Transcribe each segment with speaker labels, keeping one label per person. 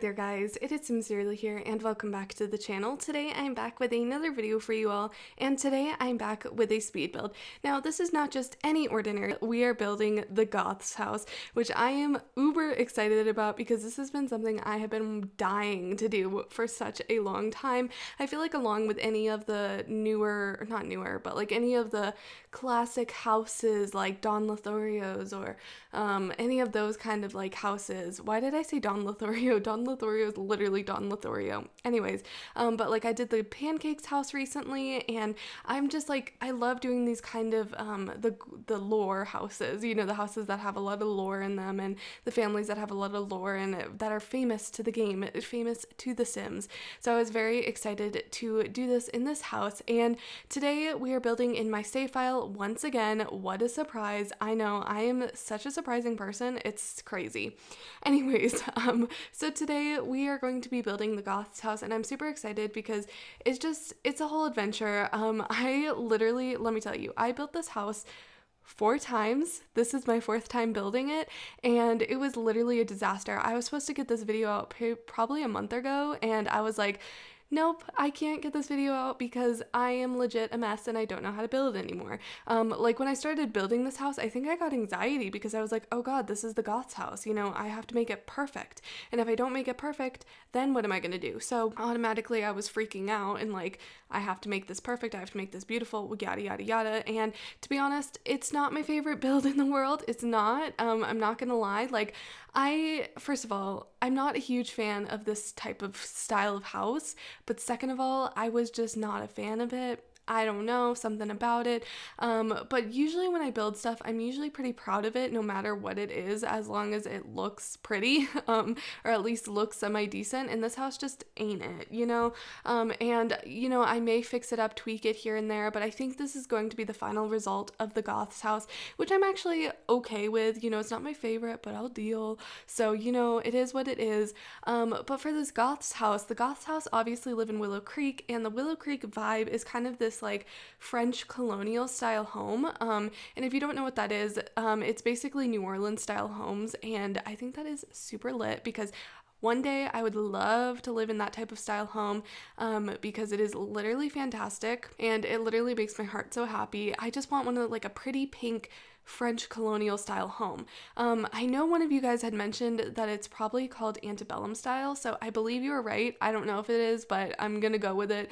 Speaker 1: Alright there guys, it is Sincerely here and welcome back to the channel. Today I'm back with another video for you all, and today I'm back with a speed build. Now this is not just any ordinary, we are building the Goth's house, which I am uber excited about because this has been something I have been dying to do for such a long time. I feel like along with any of the not newer, but like any of the classic houses like Don Lothorio's or any of those kind of like houses. Why did I say Don Lothario? Don Lothario is literally Don Lothario. Anyways, but like I did the pancakes house recently, and I'm just like, I love doing these kind of the lore houses, you know, the houses that have a lot of lore in them and the families that have a lot of lore and that are famous to the game, famous to The Sims. So I was very excited to do this in this house, and today we are building in my save file once again. What a surprise. I know, I am such a surprising person. It's crazy. Anyways, so today we are going to be building the Goth's house, and I'm super excited because it's a whole adventure. I literally, let me tell you, I built this house 4 times. This is my 4th time building it, and it was literally a disaster. I was supposed to get this video out probably a month ago, and I was like, nope, I can't get this video out because I am legit a mess and I don't know how to build anymore. Like when I started building this house, I think I got anxiety because I was like, oh god, this is the Goth's house, you know, I have to make it perfect. And if I don't make it perfect, then what am I gonna do? So automatically I was freaking out and like, I have to make this perfect, I have to make this beautiful, yada yada yada. And to be honest, it's not my favorite build in the world. It's not. I'm not gonna lie. Like, first of all, I'm not a huge fan of this type of style of house, but second of all, I was just not a fan of it. I don't know, something about it. But usually when I build stuff, I'm usually pretty proud of it no matter what it is, as long as it looks pretty, or at least looks semi-decent, and this house just ain't it, you know? And, you know, I may fix it up, tweak it here and there, but I think this is going to be the final result of the Goth's house, which I'm actually okay with. You know, it's not my favorite, but I'll deal. So, you know, it is what it is. But for this Goth's house, the Goth's house obviously live in Willow Creek, and the Willow Creek vibe is kind of this like French colonial style home. And if you don't know what that is, it's basically New Orleans style homes, and I think that is super lit because one day I would love to live in that type of style home, because it is literally fantastic and it literally makes my heart so happy. I just want one of like a pretty pink French colonial style home. I know one of you guys had mentioned that it's probably called antebellum style, so I believe you were right. I don't know if it is, but I'm gonna go with it.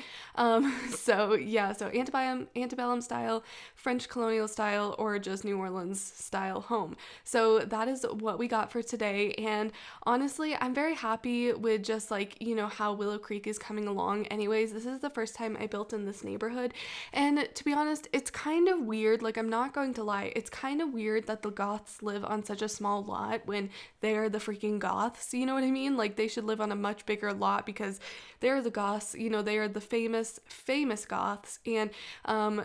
Speaker 1: So yeah, so antebellum style, French colonial style, or just New Orleans style home. So that is what we got for today, and honestly, I'm very happy with just like, you know, how Willow Creek is coming along. Anyways, this is the first time I built in this neighborhood, and to be honest, it's kind of weird. Like, I'm not going to lie, it's kind of weird that the Goths live on such a small lot when they're the freaking Goths, you know what I mean? Like, they should live on a much bigger lot because they're the Goths, you know, they are the famous Goths, and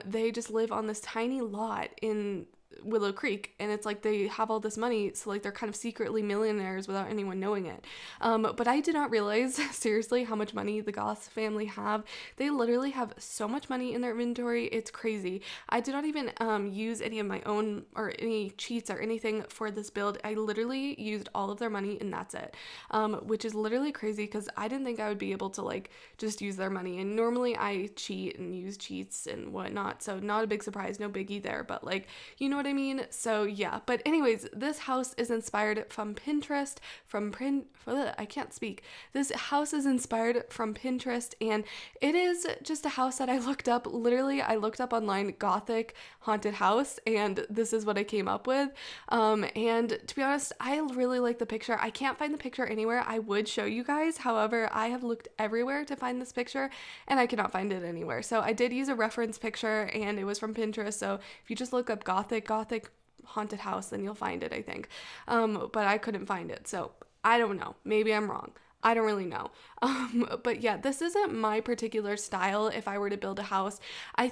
Speaker 1: they just live on this tiny lot in Willow Creek, and it's like they have all this money, so like they're kind of secretly millionaires without anyone knowing it. But I did not realize seriously how much money the Goth family have. They literally have so much money in their inventory, it's crazy. I did not even use any of my own or any cheats or anything for this build. I literally used all of their money and that's it, which is literally crazy because I didn't think I would be able to like just use their money, and normally I cheat and use cheats and whatnot, so not a big surprise, no biggie there, but like, you know what I mean? So yeah, but anyways, this house is inspired from Pinterest, I can't speak. This house is inspired from Pinterest, and it is just a house that I looked up. Literally, I looked up online Gothic haunted house, and this is what I came up with. And to be honest, I really like the picture. I can't find the picture anywhere. I would show you guys. However, I have looked everywhere to find this picture, and I cannot find it anywhere. So I did use a reference picture, and it was from Pinterest. So if you just look up Gothic haunted house, then you'll find it, I think. But I couldn't find it, so I don't know. Maybe I'm wrong. I don't really know. But yeah, this isn't my particular style. If I were to build a house, I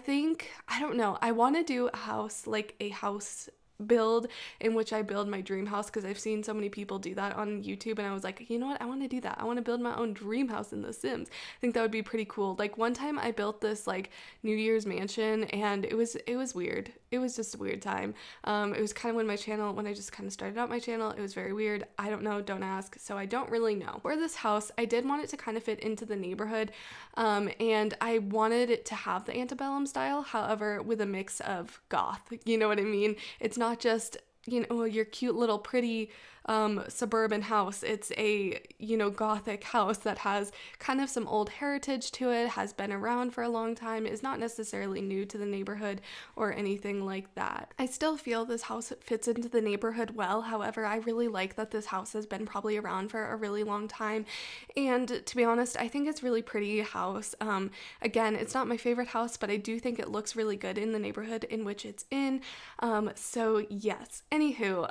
Speaker 1: don't know. I want to do a house like a house build in which I build my dream house, because I've seen so many people do that on YouTube, and I was like, you know what, I want to do that. I want to build my own dream house in The Sims. I think that would be pretty cool. Like one time I built this like New Year's mansion, and it was weird. It was just a weird time. It was kind of when I just kind of started out my channel. It was very weird. I don't know, don't ask, so I don't really know. For this house, I did want it to kind of fit into the neighborhood, and I wanted it to have the antebellum style, however, with a mix of goth. You know what I mean? It's not just, you know, your cute little pretty suburban house. It's a, you know, gothic house that has kind of some old heritage to it, has been around for a long time, is not necessarily new to the neighborhood or anything like that. I still feel this house fits into the neighborhood well. However, I really like that this house has been probably around for a really long time, and to be honest, I think it's really pretty house. Again, it's not my favorite house, but I do think it looks really good in the neighborhood in which it's in. So yes. Anywho,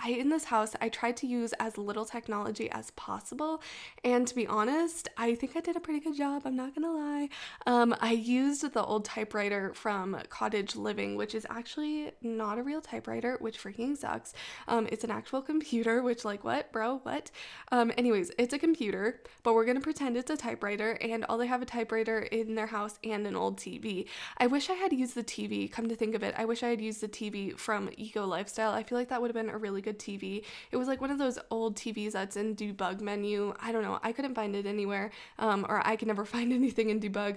Speaker 1: in this house, I tried to use as little technology as possible, and to be honest, I think I did a pretty good job. I'm not gonna lie. I used the old typewriter from Cottage Living, which is actually not a real typewriter, which freaking sucks. It's an actual computer, which like, what, bro, what? Anyways, it's a computer, but we're gonna pretend it's a typewriter, and all they have a typewriter in their house and an old TV. I wish I had used the TV, come to think of it. I wish I had used the TV from Eco Lifestyle. I feel like that would have been a really good TV. It was like one of those old TVs that's in debug menu. I don't know. I couldn't find it anywhere, or I could never find anything in debug,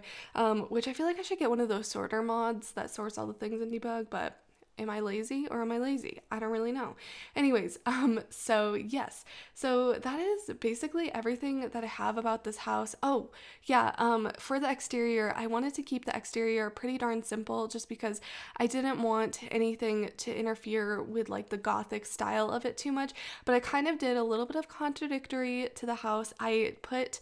Speaker 1: which I feel like I should get one of those sorter mods that sorts all the things in debug, but am I lazy or am I lazy? I don't really know. Anyways, so yes, so that is basically everything that I have about this house. Oh yeah, for the exterior, I wanted to keep the exterior pretty darn simple, just because I didn't want anything to interfere with like the gothic style of it too much, but I kind of did a little bit of contradictory to the house. I put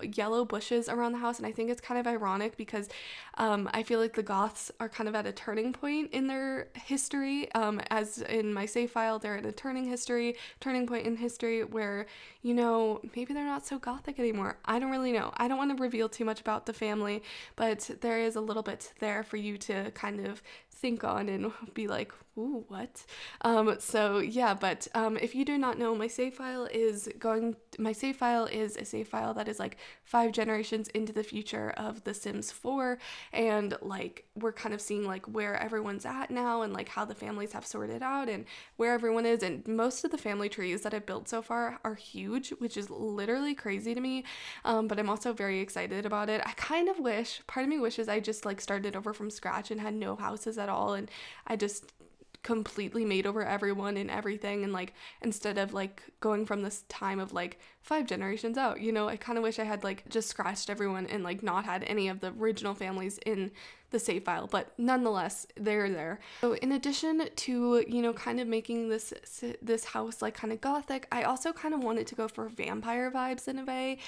Speaker 1: yellow bushes around the house, and I think it's kind of ironic because I feel like the Goths are kind of at a turning point in their history. As in my save file, they're at a turning point in history where, you know, maybe they're not so gothic anymore. I don't really know. I don't want to reveal too much about the family, but there is a little bit there for you to kind of think on and be like, ooh, what? So yeah, but if you do not know, my save file is a save file that is like 5 generations into the future of The Sims 4, and like we're kind of seeing like where everyone's at now, and like how the families have sorted out and where everyone is, and most of the family trees that I've built so far are huge, which is literally crazy to me, but I'm also very excited about it. I kind of wish, part of me wishes I just like started over from scratch and had no houses at all, and I just completely made over everyone and everything, and like instead of like going from this time of like 5 generations out, you know, I kind of wish I had like just scratched everyone and like not had any of the original families in the save file, but nonetheless, they're there. So in addition to, you know, kind of making this house like kind of gothic, I also kind of wanted to go for vampire vibes in a way,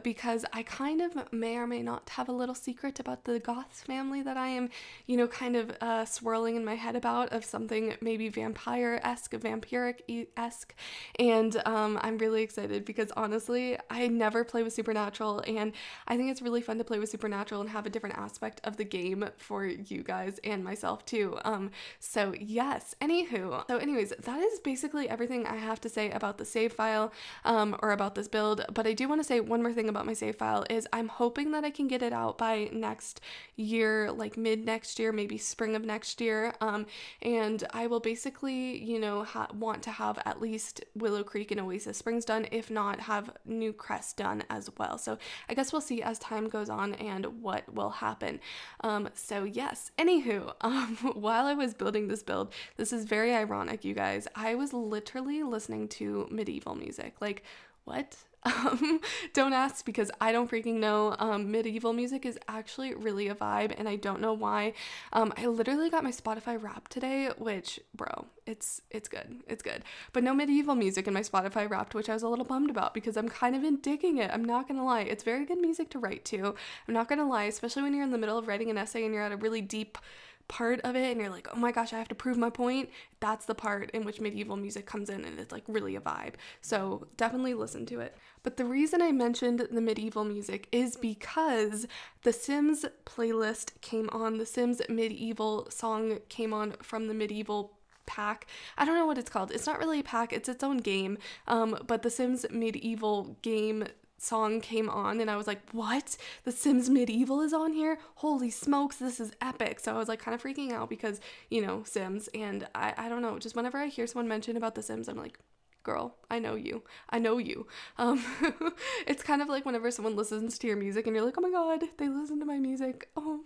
Speaker 1: because I kind of may or may not have a little secret about the Goths family that I am, you know, kind of swirling in my head about, of something maybe vampire-esque, vampiric-esque, and I'm really excited because honestly, I never play with Supernatural, and I think it's really fun to play with Supernatural and have a different aspect of the game for you guys and myself too. So yes, anyways, that is basically everything I have to say about the save file, or about this build. But I do want to say one more thing about my save file is I'm hoping that I can get it out by next year, like mid next year, maybe spring of next year, and I will basically, you know, want to have at least Willow Creek and Oasis Springs done, if not have New Crest done as well. So I guess we'll see as time goes on and what will happen. So yes, anywho, while I was building this build, this is very ironic, you guys, I was literally listening to medieval music. Like, what? Don't ask, because I don't freaking know. Medieval music is actually really a vibe, and I don't know why. I literally got my Spotify Wrapped today, which, bro, it's good. But no medieval music in my Spotify Wrapped, which I was a little bummed about because I'm kind of digging it. I'm not gonna lie. It's very good music to write to. I'm not gonna lie, especially when you're in the middle of writing an essay and you're at a really deep part of it and you're like, oh my gosh, I have to prove my point. That's the part in which medieval music comes in, and it's like really a vibe. So definitely listen to it. But the reason I mentioned the medieval music is because the Sims playlist came on, the Sims medieval song came on from the medieval pack. I don't know what it's called. It's not really a pack, it's its own game. But the Sims medieval game song came on and I was like, what? The Sims medieval is on here? Holy smokes, this is epic. So I was like kind of freaking out because, Sims, and I don't know, just whenever I hear someone mention about the Sims, I'm like, girl, I know you. I know you. It's kind of like whenever someone listens to your music and you're like, oh my god, they listen to my music. Oh,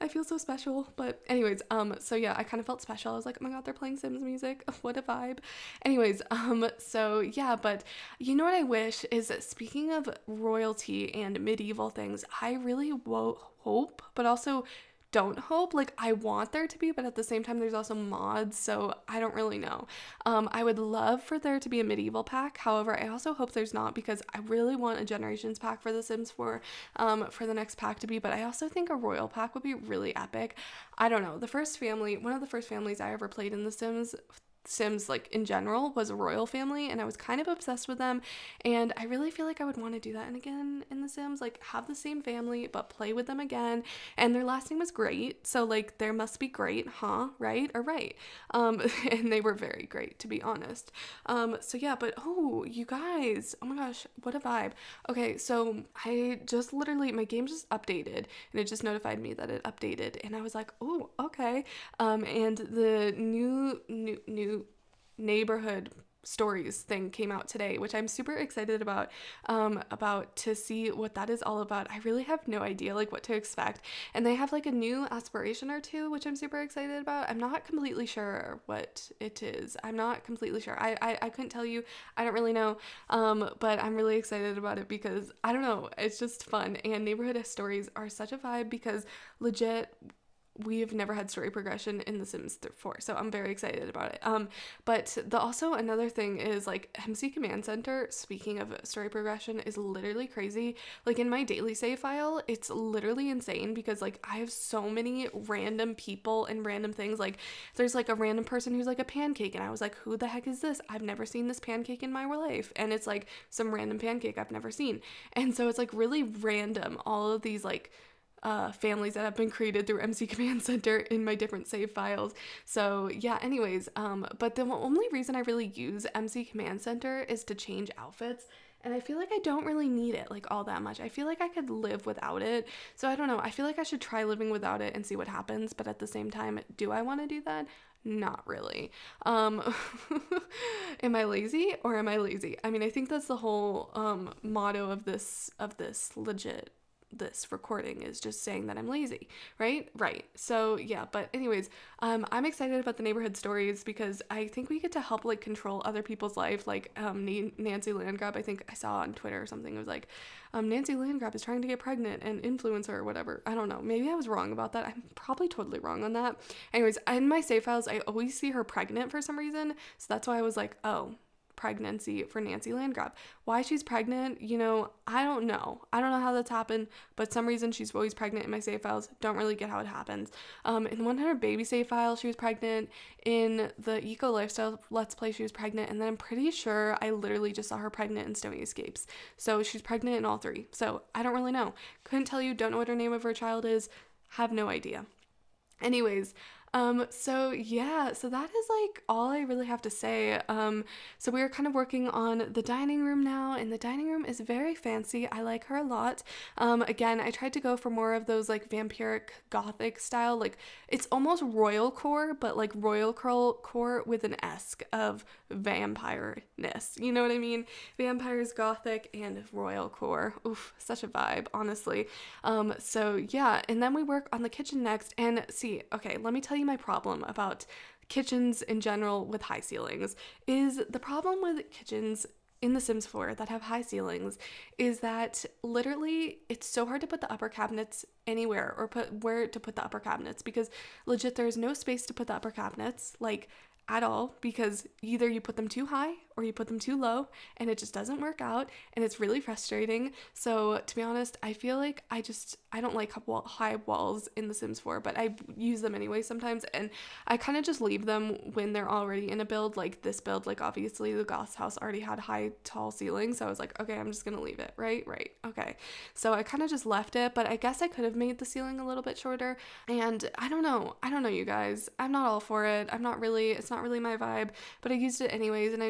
Speaker 1: I feel so special. But anyways, so yeah, I kind of felt special. I was like, oh my god, they're playing Sims music. What a vibe. Anyways, so yeah, but you know what I wish is, speaking of royalty and medieval things, I really hope, but also don't hope, like I want there to be, but at the same time there's also mods, so I don't really know. I would love for there to be a medieval pack. However, I also hope there's not, because I really want a generations pack for the Sims 4 for the next pack to be, but I also think a royal pack would be really epic. I don't know, one of the first families I ever played in the Sims like in general was a royal family, and I was kind of obsessed with them, and I really feel like I would want to do that again in the Sims, like have the same family but play with them again. And their last name was Great, so like there must be great, huh? Right? Or right. And they were very great, to be honest. So yeah, but oh, you guys, oh my gosh, what a vibe. Okay, so I just literally, my game just updated and it just notified me that it updated, and I was like, oh, okay. And the new neighborhood stories thing came out today, which I'm super excited about to see what that is all about. I really have no idea like what to expect, and they have like a new aspiration or two, which I'm super excited about. I'm not completely sure what it is. I'm not completely sure. I couldn't tell you. I don't really know, but I'm really excited about it because I don't know, it's just fun, and neighborhood stories are such a vibe because legit we've never had story progression in The Sims 4, so I'm very excited about it. But also another thing is like MC Command Center, speaking of story progression, is literally crazy. Like in my daily save file, it's literally insane because like I have so many random people and random things. Like there's like a random person who's like a pancake, and I was like, who the heck is this? I've never seen this pancake in my life, and it's like some random pancake I've never seen. And so it's like really random, all of these like families that have been created through MC Command Center in my different save files. So yeah, anyways, but the only reason I really use MC Command Center is to change outfits, and I feel like I don't really need it like all that much. I feel like I could live without it. So I don't know, I feel like I should try living without it and see what happens, but at the same time, do I want to do that? Not really. Am I lazy or am I lazy? I mean, I think that's the whole motto of this legit this recording, is just saying that I'm lazy, right? So yeah, but anyways, I'm excited about the neighborhood stories because I think we get to help like control other people's life. Like Nancy Landgrab, I think I saw on Twitter or something, it was like Nancy Landgrab is trying to get pregnant and influence her or whatever. I don't know, maybe I was wrong about that. I'm probably totally wrong on that. Anyways, in my save files I always see her pregnant for some reason, so that's why I was like, oh, pregnancy for Nancy Landgrab. Why she's pregnant, I don't know. I don't know how that's happened, but some reason she's always pregnant in my save files. Don't really get how it happens. In the 100 baby save file, she was pregnant. In the Eco Lifestyle Let's Play, she was pregnant. And then I'm pretty sure I literally just saw her pregnant in Stony Escapes. So she's pregnant in all three. So I don't really know. Couldn't tell you. Don't know what her name of her child is. Have no idea. Anyways, so yeah, so that is like all I really have to say. So we are kind of working on the dining room now, and the dining room is very fancy. I like her a lot. Again, I tried to go for more of those like vampiric gothic style, like it's almost royal core, but like royal core with an esque of vampire-ness. You know what I mean? Vampires, gothic, and royal core. Oof, such a vibe, honestly. So yeah, and then we work on the kitchen next, and see, okay, let me tell you my problem about kitchens in general with high ceilings. Is the problem with kitchens in The Sims 4 that have high ceilings is that literally it's so hard to put the upper cabinets anywhere, or put where to put the upper cabinets, because legit there's no space to put the upper cabinets. Like at all, because either you put them too high or you put them too low, and it just doesn't work out, and it's really frustrating. So to be honest, I feel like I don't like high walls in The Sims 4, but I use them anyway sometimes, and I kind of just leave them when they're already in a build. Like this build, like obviously the Goth's house already had high tall ceilings, so I was like, okay, I'm just gonna leave it. Right, okay. So I kind of just left it, but I guess I could have made the ceiling a little bit shorter, and I don't know, you guys, I'm not all for it. It's not really my vibe, but I used it anyways, and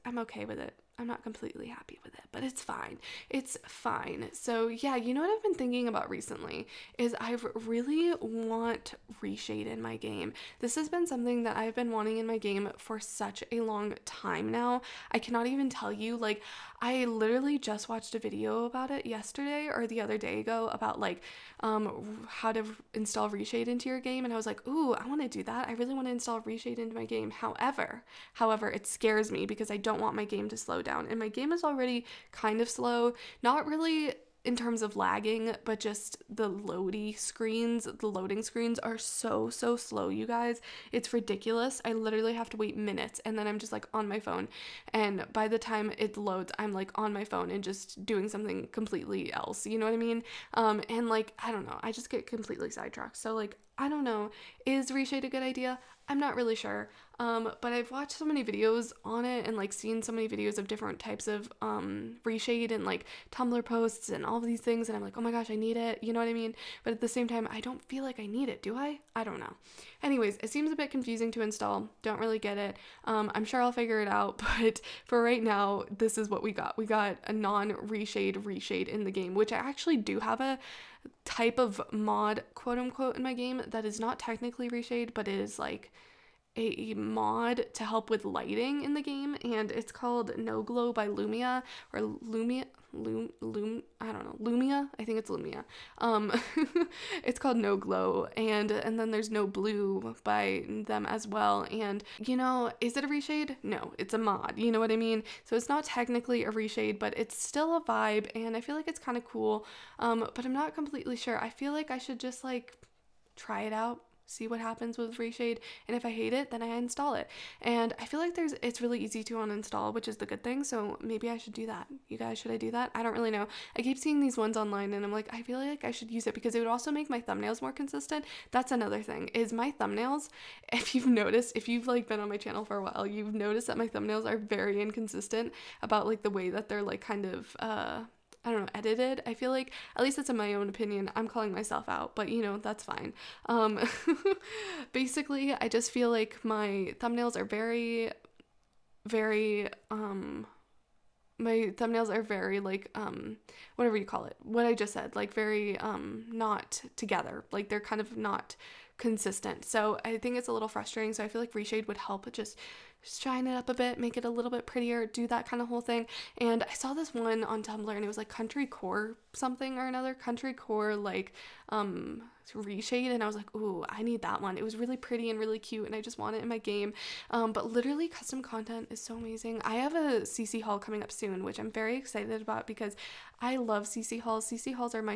Speaker 1: I'm okay with it. I'm not completely happy with it, but it's fine. It's fine. So yeah, you know what I've been thinking about recently is I really want reshade in my game. This has been something that I've been wanting in my game for such a long time now. I cannot even tell you, like, I literally just watched a video about it yesterday or the other day ago about like how to install reshade into your game, and I was like, ooh, I want to do that. I really want to install reshade into my game. However, it scares me because I don't want my game to slow down, and my game is already kind of slow, not really in terms of lagging, but just the loading screens are so slow, you guys. It's ridiculous. I literally have to wait minutes, and then I'm just like on my phone, and by the time it loads, I'm like on my phone and just doing something completely else, you know what I mean? And like, I don't know, I just get completely sidetracked. So like, I don't know, is reshade a good idea? I'm not really sure. But I've watched so many videos on it and like seen so many videos of different types of reshade and like Tumblr posts and all of these things, and I'm like, oh my gosh, I need it, you know what I mean? But at the same time, I don't feel like I need it, do I? I don't know. Anyways, it seems a bit confusing to install. Don't really get it. I'm sure I'll figure it out, but for right now, this is what we got. We got a non-reshade in the game, which I actually do have a type of mod, quote unquote, in my game that is not technically reshade, but it is like a mod to help with lighting in the game, and it's called No Glow by Lumia, or Lumia, I don't know, Lumia, I think it's Lumia. It's called No Glow, and then there's No Blue by them as well, and you know, is it a reshade? No, it's a mod, you know what I mean? So it's not technically a reshade, but it's still a vibe, and I feel like it's kind of cool, but I'm not completely sure. I feel like I should just like try it out, see what happens with reshade, and if I hate it, then I install it. And I feel like it's really easy to uninstall, which is the good thing, so maybe I should do that. You guys, should I do that? I don't really know. I keep seeing these ones online, and I'm like, I feel like I should use it because it would also make my thumbnails more consistent. That's another thing, is my thumbnails, if you've noticed, if you've like been on my channel for a while, you've noticed that my thumbnails are very inconsistent about like the way that they're like kind of I don't know, edited. I feel like, at least that's in my own opinion, I'm calling myself out, but you know, that's fine. Basically, I just feel like my thumbnails are very like whatever you call it, what I just said, like very not together, like they're kind of not consistent. So I think it's a little frustrating. So I feel like reshade would help just shine it up a bit, make it a little bit prettier, do that kind of whole thing. And I saw this one on Tumblr, and it was like country core something or another, country core like reshade, and I was like, ooh, I need that one. It was really pretty and really cute, and I just want it in my game. But literally, custom content is so amazing. I have a CC haul coming up soon, which I'm very excited about because I love CC hauls. CC hauls are one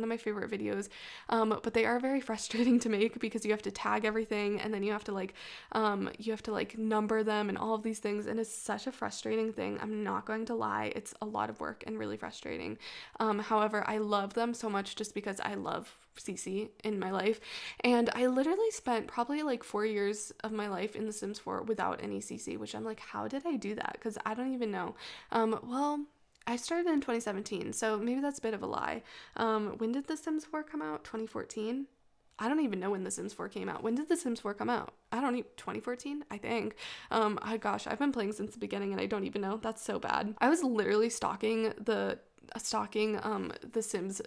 Speaker 1: of my favorite videos, but they are very frustrating to make because you have to tag everything, and then you have to like number them and all of these things, and it's such a frustrating thing. I'm not going to lie, it's a lot of work and really frustrating. However, I love them so much just because I love CC in my life, and I literally spent probably like 4 years of my life in The Sims 4 without any CC, which I'm like, how did I do that? Because I don't even know. Well, I started in 2017, so maybe that's a bit of a lie. When did The Sims 4 come out? 2014? I don't even know when The Sims 4 came out. When did The Sims 4 come out? I don't even, 2014, I think. Gosh, I've been playing since the beginning and I don't even know. That's so bad. I was literally stalking the Sims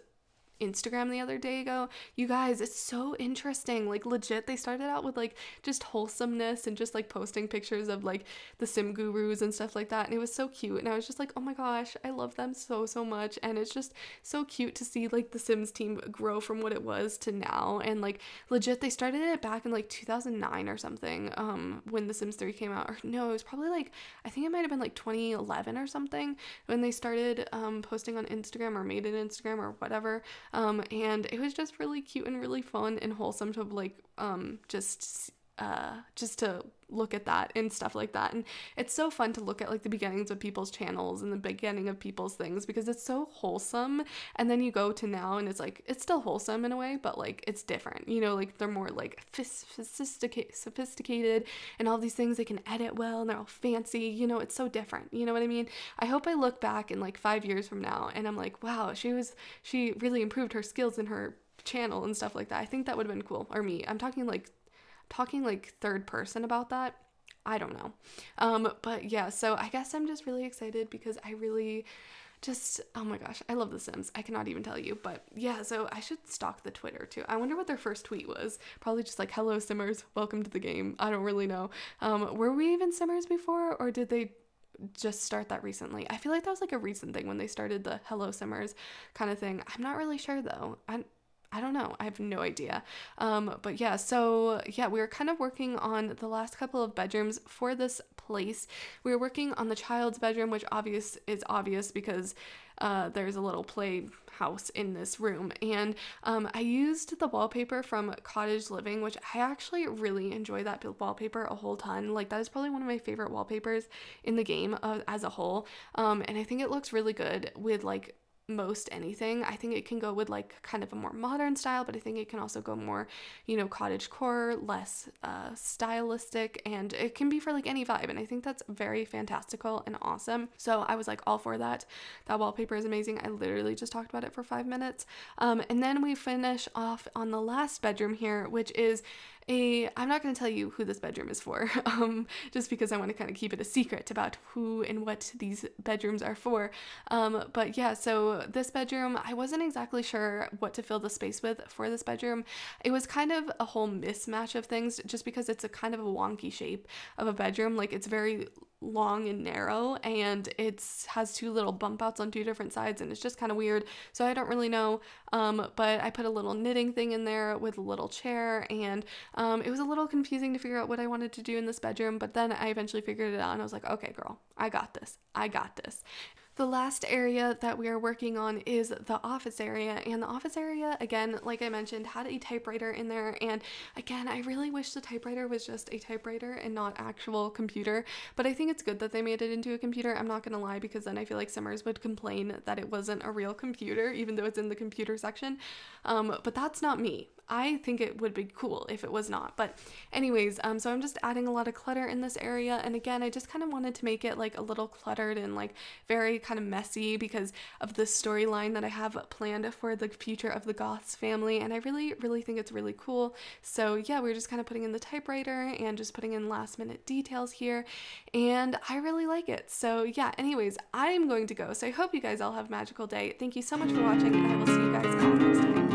Speaker 1: Instagram the other day ago. You guys, it's so interesting. Like legit, they started out with like just wholesomeness and just like posting pictures of like the sim gurus and stuff like that, and it was so cute, and I was just like, oh my gosh, I love them so much. And it's just so cute to see like the Sims team grow from what it was to now. And like legit, they started it back in like 2009 or something, when The Sims 3 came out. Or no, it was probably like, I think it might have been like 2011 or something when they started posting on Instagram or made an Instagram or whatever. And it was just really cute and really fun and wholesome to like just just to look at that and stuff like that. And it's so fun to look at like the beginnings of people's channels and the beginning of people's things, because it's so wholesome. And then you go to now and it's like, it's still wholesome in a way, but like it's different, you know, like they're more like sophisticated and all these things. They can edit well and they're all fancy, you know, it's so different, you know what I mean? I hope I look back in like 5 years from now and I'm like, wow, she really improved her skills in her channel and stuff like that. I think that would have been cool. Or me, I'm talking like third person about that. I don't know. But yeah, so I guess I'm just really excited because I really just, oh my gosh, I love The Sims. I cannot even tell you. But yeah, so I should stalk the Twitter too. I wonder what their first tweet was. Probably just like, hello Simmers, welcome to the game. I don't really know. Were we even Simmers before, or did they just start that recently? I feel like that was like a recent thing when they started the hello Simmers kind of thing. I'm not really sure though. I don't know. I have no idea. But yeah, so yeah, we were kind of working on the last couple of bedrooms for this place. We were working on the child's bedroom, which is obvious because there's a little playhouse in this room. And I used the wallpaper from Cottage Living, which I actually really enjoy that wallpaper a whole ton. Like that is probably one of my favorite wallpapers in the game as a whole. And I think it looks really good with like most anything. I think it can go with like kind of a more modern style, but I think it can also go more, you know, cottage core, less stylistic, and it can be for like any vibe. And I think that's very fantastical and awesome. So I was like all for that. That wallpaper is amazing. I literally just talked about it for 5 minutes. And then we finish off on the last bedroom here, which is I'm not going to tell you who this bedroom is for, just because I want to kind of keep it a secret about who and what these bedrooms are for. But yeah, so this bedroom, I wasn't exactly sure what to fill the space with for this bedroom. It was kind of a whole mismatch of things, just because it's a kind of a wonky shape of a bedroom. Like it's very long and narrow, and it has 2 little bump outs on 2 different sides, and it's just kind of weird. So I don't really know. But I put a little knitting thing in there with a little chair, and it was a little confusing to figure out what I wanted to do in this bedroom, but then I eventually figured it out and I was like, okay, girl, I got this. The last area that we are working on is the office area, and the office area, again, like I mentioned, had a typewriter in there, and again, I really wish the typewriter was just a typewriter and not actual computer, but I think it's good that they made it into a computer. I'm not gonna lie, because then I feel like Simmers would complain that it wasn't a real computer, even though it's in the computer section, but that's not me. I think it would be cool if it was not. But anyways, so I'm just adding a lot of clutter in this area. And again, I just kind of wanted to make it like a little cluttered and like very kind of messy because of the storyline that I have planned for the future of the Goths family. And I really, really think it's really cool. So yeah, we're just kind of putting in the typewriter and just putting in last minute details here. And I really like it. So yeah, anyways, I'm going to go. So I hope you guys all have a magical day. Thank you so much for watching, and I will see you guys all next time.